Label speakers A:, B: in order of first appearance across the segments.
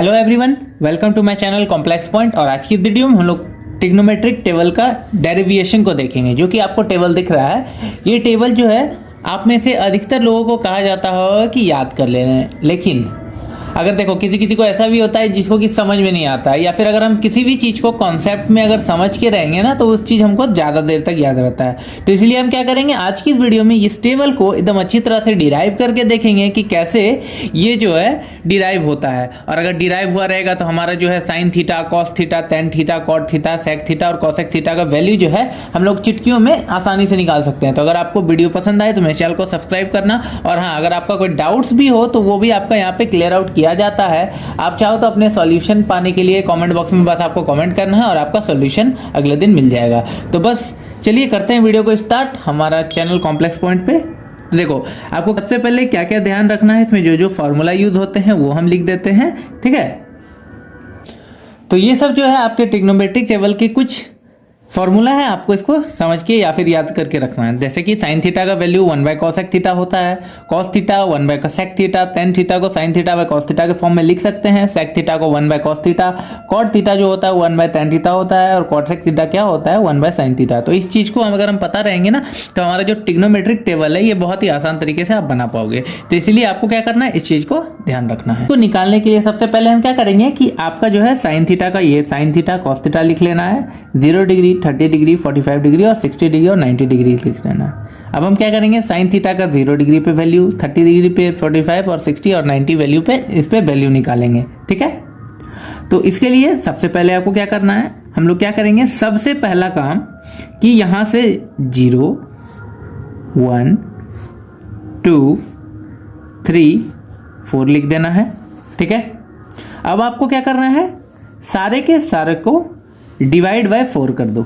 A: Hello everyone, welcome to my channel complex point. और आज की वीडियो में हम लोग ट्रिग्नोमेट्रिक टेबल का डेरिवेशन को देखेंगे। जो कि आपको टेबल दिख रहा है, ये टेबल जो है आप में से अधिकतर लोगों को कहा जाता होगा कि याद कर लेना है, लेकिन अगर देखो किसी किसी को ऐसा भी होता है जिसको कि समझ में नहीं आता है, या फिर अगर हम किसी भी चीज़ को कॉन्सेप्ट में अगर समझ के रहेंगे ना तो उस चीज़ हमको ज़्यादा देर तक याद रहता है। तो इसलिए हम क्या करेंगे, आज की इस वीडियो में इस टेबल को एकदम अच्छी तरह से डिराइव करके देखेंगे कि कैसे ये जो है डिराइव होता है। और अगर डिराइव हुआ रहेगा तो हमारा जो है sine theta, cos theta, tan theta, cot theta, sec theta और कॉसेक थीटा का वैल्यू जो है हम लोग चुटकियों में आसानी से निकाल सकते हैं। तो अगर आपको वीडियो पसंद आए तो मेरे चैनल को सब्सक्राइब करना, और हाँ, अगर आपका कोई डाउट्स भी हो तो वो भी आपका यहाँ पे क्लियर आउट किया जाता है। आप चाहो तो अपने सॉल्यूशन पाने के लिए कमेंट बॉक्स में बस आपको कमेंट करना है और आपका सॉल्यूशन अगले दिन मिल जाएगा। तो बस चलिए करते हैं वीडियो को स्टार्ट हमारा चैनल कॉम्प्लेक्स पॉइंट पे। तो देखो, आपको सबसे पहले क्या क्या ध्यान रखना है, इसमें जो जो फॉर्मूला यूज होते हैं वो हम लिख देते हैं, ठीक है। तो ये सब जो है आपके ट्रिग्नोमेट्रिक टेबल के कुछ फॉर्मूला है, आपको इसको समझ के या फिर याद करके रखना है। जैसे कि साइन थीटा का वैल्यू 1/कॉसेक थीटा होता है, cos theta one by sec theta, tan theta को sine theta by cos theta के फॉर्म में लिख सकते हैं, सेक थीटा को 1/कॉस थीटा, कॉट थीटा जो होता है 1/टेन थीटा होता है, और कॉसेक थीटा क्या होता है 1/साइन थीटा। तो इस चीज़ को अगर हम पता रहेंगे ना तो हमारा जो ट्रिग्नोमेट्रिक टेबल है ये बहुत ही आसान तरीके से आप बना पाओगे। तो इसीलिए आपको क्या करना है, इस चीज़ को ध्यान रखना है। तो निकालने के लिए सबसे पहले हम क्या करेंगे कि आपका जो है साइन थीटा का ये साइन थीटा कॉस थीटा लिख लेना है, 0 डिग्री, 30 डिग्री, 45 डिग्री और 60 डिग्री और 90 डिग्री लिख देना है। अब हम क्या करेंगे, साइन थीटा का 0 डिग्री पे वैल्यू, 30 डिग्री पे 45 और 60 और 90 वैल्यू पे इस पे वैल्यू निकालेंगे, ठीक है। तो इसके लिए सबसे पहले आपको क्या करना है, हम लोग क्या करेंगे, सबसे पहला काम कि यहां से 0, 1, 2, 3, 4 लिख देना है, ठीक है। अब आपको क्या करना है, सारे के सारे को डिवाइड बाय 4 कर दो,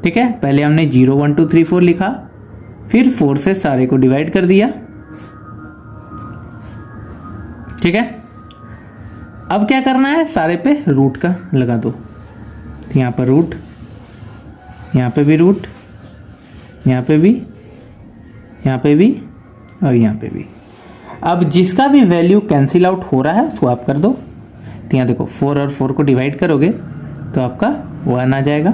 A: ठीक है। पहले हमने 0, 1, 2, 3, 4 लिखा, फिर 4 से सारे को डिवाइड कर दिया, ठीक है। अब क्या करना है, सारे पे रूट का लगा दो। तो यहां पर रूट, यहां पे भी रूट, यहां पे भी, यहां पे भी और यहां पे भी। अब जिसका भी वैल्यू कैंसिल आउट हो रहा है उसको आप कर दो। तो यहां देखो 4 और 4 को डिवाइड करोगे तो आपका 1 आ जाएगा,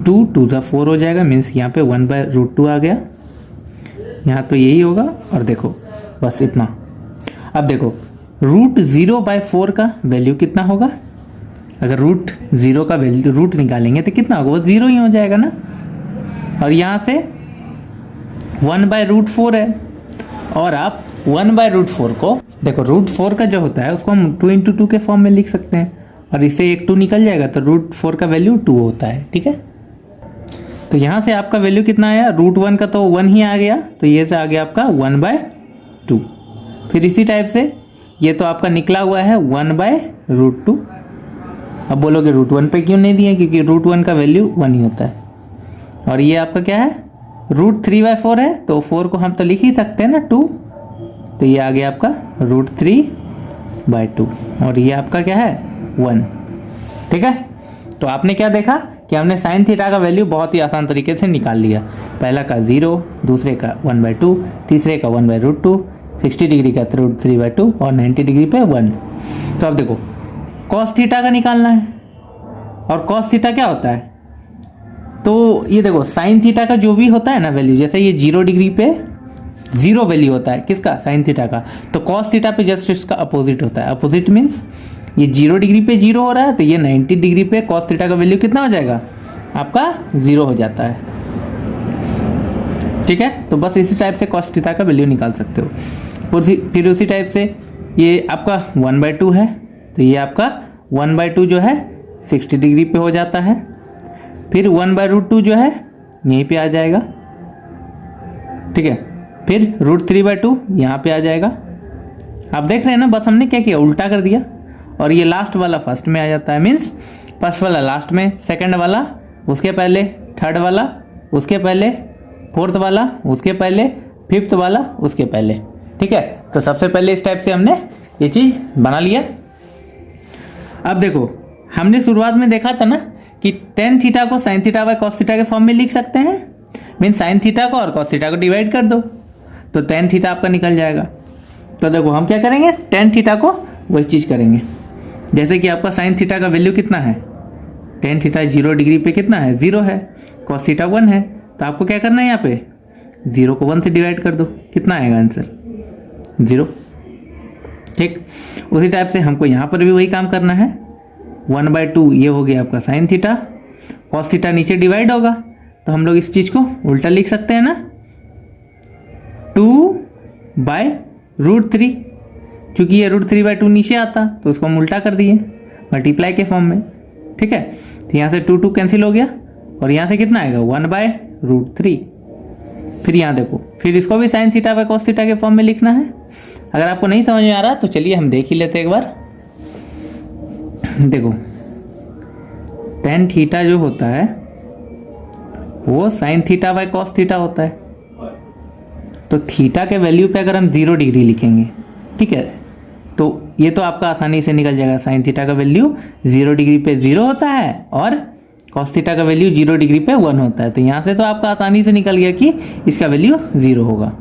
A: 2 2 × 4 हो जाएगा, मीन्स यहाँ पे 1/√2 आ गया। यहाँ तो यही होगा, और देखो बस इतना। अब देखो √0/4 का वैल्यू कितना होगा, अगर √0 का वैल्यू रूट निकालेंगे तो कितना होगा, वो 0 ही हो जाएगा ना। और यहाँ से 1/√4 है, और आप 1/√4 को देखो, √4 का जो होता है उसको हम 2 × 2 के फॉर्म में लिख सकते हैं, और इससे एक 2 निकल जाएगा तो √4 का वैल्यू 2 होता है, ठीक है। तो यहाँ से आपका वैल्यू कितना आया, √1 का तो 1 ही आ गया, तो ये से आ गया आपका 1/2। फिर इसी टाइप से ये तो आपका निकला हुआ है 1/√2। अब बोलोगे √1 पे क्यों नहीं दिए, क्योंकि √1 का वैल्यू 1 ही होता है। और ये आपका क्या है, √3/4 है, तो 4 को हम तो लिख ही सकते हैं ना 2, तो ये आ गया आपका √3/2, और ये आपका क्या है 1, ठीक है। तो आपने क्या देखा कि हमने साइन थीटा का वैल्यू बहुत ही आसान तरीके से निकाल लिया। पहला का 0, दूसरे का 1/2, तीसरे का 1/√2, 60 डिग्री का √3/2 और 90 डिग्री पे 1। तो अब देखो कॉस थीटा का निकालना है, और कॉस थीटा क्या होता है, तो ये देखो साइन थीटा का जो भी होता है ना वैल्यू, जैसे ये 0 डिग्री पे 0 वैल्यू होता है किसका, साइन थीटा का, तो कॉस थीटा पे जस्ट इसका अपोजिट होता है। अपोजिट मीन्स ये 0 डिग्री पे 0 हो रहा है, तो ये 90 डिग्री पे कॉस थीटा का वैल्यू कितना हो जाएगा, आपका 0 हो जाता है, ठीक है। तो बस इसी टाइप से कॉस थीटा का वैल्यू निकाल सकते हो। फिर उसी टाइप से ये आपका 1/2 है, तो ये आपका 1/2 जो है 60 डिग्री पे हो जाता है। फिर 1/√2 जो है यहीं पे आ जाएगा, ठीक है। फिर √3/2 यहाँ पे आ जाएगा। आप देख रहे हैं ना, बस हमने क्या किया, उल्टा कर दिया, और ये लास्ट वाला फर्स्ट में आ जाता है, मीन्स फर्स्ट वाला लास्ट में, सेकंड वाला उसके पहले, थर्ड वाला उसके पहले, फोर्थ वाला उसके पहले, फिफ्थ वाला उसके पहले, ठीक है। तो सबसे पहले इस टाइप से हमने ये चीज़ बना लिया। अब देखो हमने शुरुआत में देखा था ना कि टेन थीटा को sine theta by cos theta के फॉर्म में लिख सकते हैं, मीन साइन थीटा को और कॉस थीटा को डिवाइड कर दो तो टेन थीटा आपका निकल जाएगा। तो देखो हम क्या करेंगे, टेन थीटा को वही चीज़ करेंगे। जैसे कि आपका साइन थीटा का वैल्यू कितना है, टेन थीटा 0 डिग्री पे कितना है, 0 है। कॉस थीटा 1 है, तो आपको क्या करना है, यहाँ पे 0 को 1 से डिवाइड कर दो, कितना आएगा आंसर, 0। ठीक, उसी टाइप से हमको यहाँ पर भी वही काम करना है। 1/2 ये हो गया आपका साइन थीटा, कॉस थीटा नीचे डिवाइड होगा, तो हम लोग इस चीज़ को उल्टा लिख सकते हैं ना, 2/√3। चूँकि ये √3/2 नीचे आता तो उसको हम उल्टा कर दिए मल्टीप्लाई के फॉर्म में। ठीक है, तो यहाँ से 2 कैंसिल हो गया और यहाँ से कितना आएगा, 1/√3। फिर यहाँ देखो, फिर इसको भी sign theta by cos theta के फॉर्म में लिखना है। अगर आपको नहीं समझ में आ रहा तो चलिए हम देख ही लेते हैं एक बार। देखो टेन थीटा जो होता है वो sign theta by cos theta होता है। तो थीटा के वैल्यू पे अगर हम 0 डिग्री लिखेंगे, ठीक है, तो ये तो आपका आसानी से निकल जाएगा। साइन थीटा का वैल्यू 0 डिग्री पे 0 होता है और कॉस थीटा का वैल्यू 0 डिग्री पे 1 होता है। तो यहाँ से तो आपका आसानी से निकल गया कि इसका वैल्यू 0 होगा।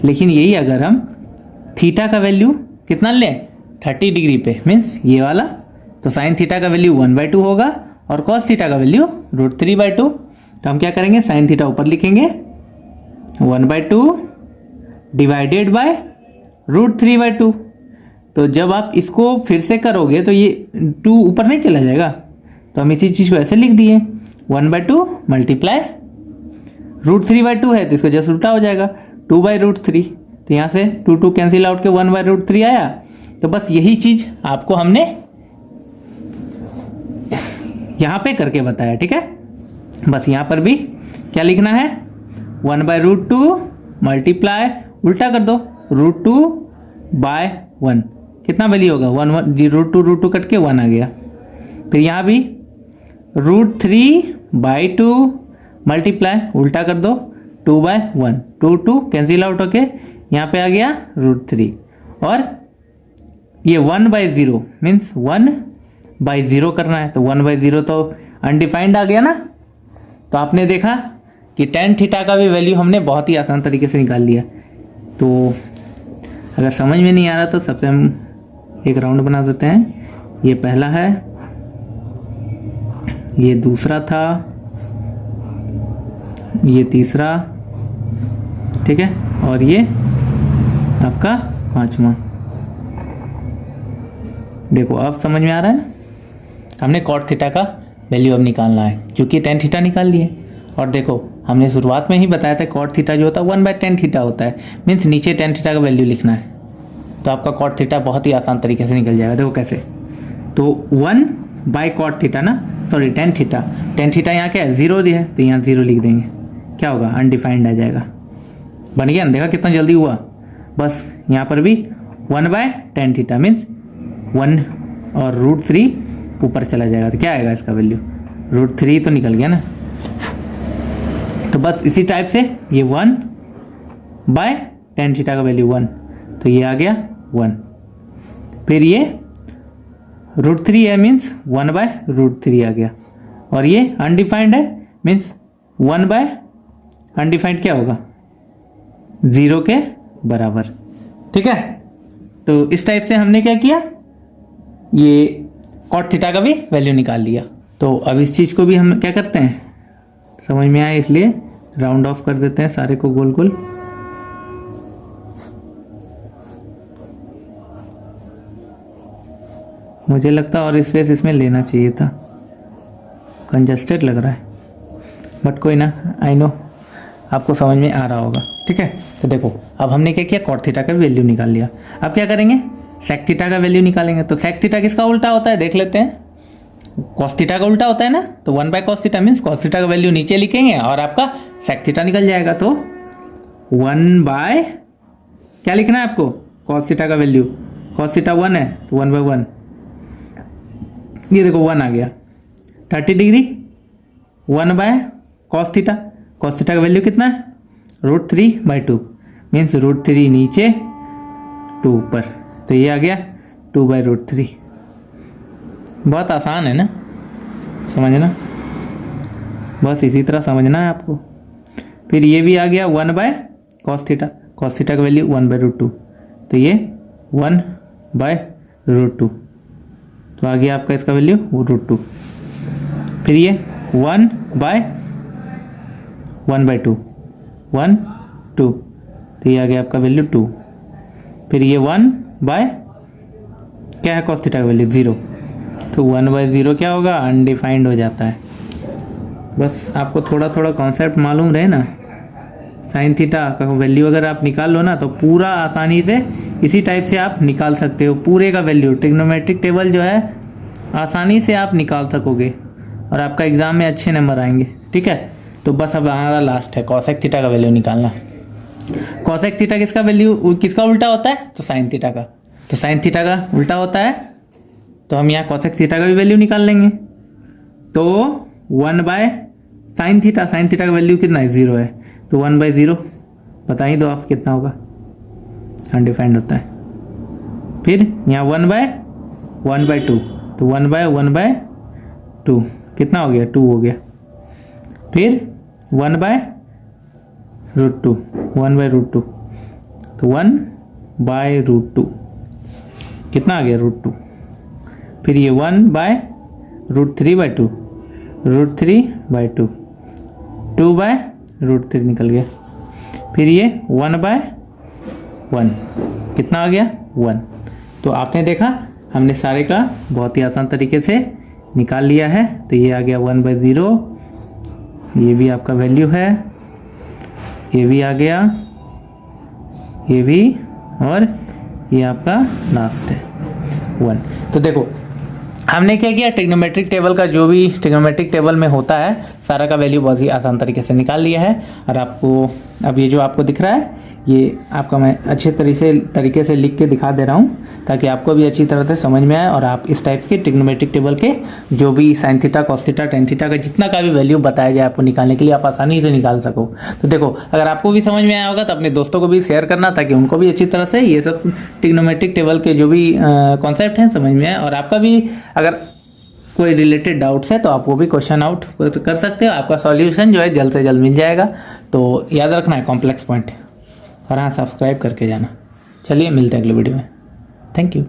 A: लेकिन यही अगर हम थीटा का वैल्यू कितना लें, 30 डिग्री पे, मीन्स ये वाला, तो साइन थीटा का वैल्यू 1/2 होगा और कॉस थीटा का वैल्यू √3/2। तो हम क्या करेंगे, साइन थीटा ऊपर लिखेंगे 1/2 डिवाइडेड बाय √3/2। तो जब आप इसको फिर से करोगे तो ये 2 ऊपर नहीं चला जाएगा, तो हम इसी चीज़ को ऐसे लिख दिए 1/2 मल्टीप्लाई √3/2 है तो इसको जस्ट उल्टा हो जाएगा 2/√3। तो यहाँ से 2 कैंसिल आउट के 1/√3 आया। तो बस यही चीज़ आपको हमने यहाँ पे करके बताया। ठीक है, बस यहाँ पर भी क्या लिखना है, 1/√2 मल्टीप्लाई, उल्टा कर दो, √2/1 कितना वैल्यू होगा, 1/√2 कट के 1 आ गया। फिर यहाँ भी √3/2 मल्टीप्लाई, उल्टा कर दो, 2/1, 2 कैंसिल आउट होके यहाँ पे आ गया √3। और ये 1/0 मीन्स 1/0 करना है, तो 1/0 तो अनडिफाइंड आ गया ना। तो आपने देखा कि टेन थीटा का भी वैल्यू हमने बहुत ही आसान तरीके से निकाल लिया। तो अगर समझ में नहीं आ रहा तो सबसे हम एक राउंड बना देते हैं। ये पहला है, ये दूसरा था, ये तीसरा, ठीक है, और ये आपका 5वां। देखो अब समझ में आ रहा है ना। हमने कॉट थीटा का वैल्यू अब निकालना है, क्योंकि टेन थीटा निकाल लिए। और देखो हमने शुरुआत में ही बताया था कॉट थीटा जो होता है 1/10 थीटा होता है, मीन्स नीचे टेन थीटा का वैल्यू लिखना है। तो आपका कॉट थीटा बहुत ही आसान तरीके से निकल जाएगा। देखो कैसे, तो 1/कॉट थीटा ना, सॉरी टेन थीटा यहाँ क्या है, 0 है, तो यहाँ 0 लिख देंगे, क्या होगा, अनडिफाइंड आ जाएगा। बन गया ना, देखा कितना जल्दी हुआ। बस यहाँ पर भी 1/10 थीटा मीन्स 1 और √3 ऊपर चला जाएगा, तो क्या आएगा इसका वैल्यू, √3 तो निकल गया ना। तो बस इसी टाइप से ये 1/10 थीटा का वैल्यू 1, तो ये आ गया 1। फिर ये √3 है मीन्स 1/√3 आ गया। और ये अनडिफाइंड है मीन्स 1/अनडिफाइंड क्या होगा, 0 के बराबर। ठीक है, तो इस टाइप से हमने क्या किया, ये कॉट थीटा का भी वैल्यू निकाल लिया। तो अब इस चीज़ को भी हम क्या करते हैं, समझ में आए इसलिए राउंड ऑफ कर देते हैं सारे को गोल गोल। मुझे लगता और स्पेस इसमें लेना चाहिए था, कंजस्टेड लग रहा है, बट कोई ना, आई नो आपको समझ में आ रहा होगा। ठीक है, तो देखो अब हमने क्या किया, कॉट थीटा का वैल्यू निकाल लिया। अब क्या करेंगे, सेक थीटा का वैल्यू निकालेंगे। तो सेक थीटा किसका उल्टा होता है देख लेते हैं, कॉस थीटा का उल्टा होता है ना। तो 1/cos theta means cos theta का वैल्यू नीचे लिखेंगे और आपका सेक थीटा निकल जाएगा। तो 1/ क्या लिखना है आपको, कॉस थीटा का वैल्यू, कॉस थीटा 1 है तो 1/1, ये देखो 1 आ गया। 30 degree 1/cos theta, cos theta का वैल्यू कितना है, √3/2 मीन्स √3 नीचे 2 ऊपर, तो ये आ गया 2/√3। बहुत आसान है ना समझना, बस इसी तरह समझना है आपको। फिर ये भी आ गया 1/cos थीटा, cos थीटा का वैल्यू 1/√2 तो ये 1/√2, तो आ गया आपका इसका वैल्यू √2। फिर ये 1/1/2, 1 2, तो ये आ गया आपका वैल्यू 2। फिर ये 1/ क्या है cos थीटा का वैल्यू 0, तो 1/0 क्या होगा, अनडिफाइंड हो जाता है। बस आपको थोड़ा थोड़ा कॉन्सेप्ट मालूम रहे ना, साइन थीटा का वैल्यू अगर आप निकाल लो ना तो पूरा आसानी से इसी टाइप से आप निकाल सकते हो पूरे का वैल्यू। ट्रिग्नोमेट्रिक टेबल जो है आसानी से आप निकाल सकोगे और आपका एग्ज़ाम में अच्छे नंबर आएंगे। ठीक है, तो बस अब हमारा लास्ट है कॉसेक थीटा का वैल्यू निकालना। कॉसेक थीटा किसका वैल्यू किसका उल्टा होता है, तो साइन थीटा का। तो साइन थीटा का उल्टा होता है, तो हम यहाँ कॉसेक थीटा का भी वैल्यू निकाल लेंगे। तो 1/साइन थीटा का वैल्यू कितना है, 0 है, तो 1/0 बता ही दो आप कितना होगा, अनडिफाइंड होता है। फिर यहाँ 1/1/2, तो 1/1/2 कितना हो गया, 2 हो गया। फिर 1/√2, 1/√2, तो 1/√2 कितना आ गया, √2। फिर ये 1/√3/2, √3/2, 2/√3 निकल गया। फिर ये 1/1 कितना आ गया, 1। तो आपने देखा हमने सारे का बहुत ही आसान तरीके से निकाल लिया है। तो ये आ गया 1/0, ये भी आपका वैल्यू है, ये भी आ गया, ये भी, और ये आपका लास्ट है 1। तो देखो हमने क्या किया, ट्रिग्नोमेट्रिक टेबल का जो भी ट्रिग्नोमेट्रिक टेबल में होता है सारा का वैल्यू बहुत ही आसान तरीके से निकाल लिया है। और आपको अब ये जो आपको दिख रहा है ये आपका मैं अच्छे तरीके से लिख के दिखा दे रहा हूँ ताकि आपको भी अच्छी तरह से समझ में आए और आप इस टाइप के ट्रिग्नोमेट्रिक टेबल के जो भी sign theta, cos theta, tan theta का जितना का भी वैल्यू बताया जाए आपको निकालने के लिए आप आसानी से निकाल सको। तो देखो अगर आपको भी समझ में आया होगा तो अपने दोस्तों को भी शेयर करना ताकि उनको भी अच्छी तरह से ये सब ट्रिग्नोमेट्रिक टेबल के जो भी कॉन्सेप्ट हैं समझ में आए। और आपका भी अगर कोई रिलेटेड डाउट्स है तो आप वो भी क्वेश्चन आउट कर सकते हो, आपका सॉल्यूशन जो है जल्द से जल्द मिल जाएगा। तो याद रखना है कॉम्प्लेक्स पॉइंट, और हाँ सब्सक्राइब करके जाना। चलिए मिलते हैं अगले वीडियो में, थैंक यू।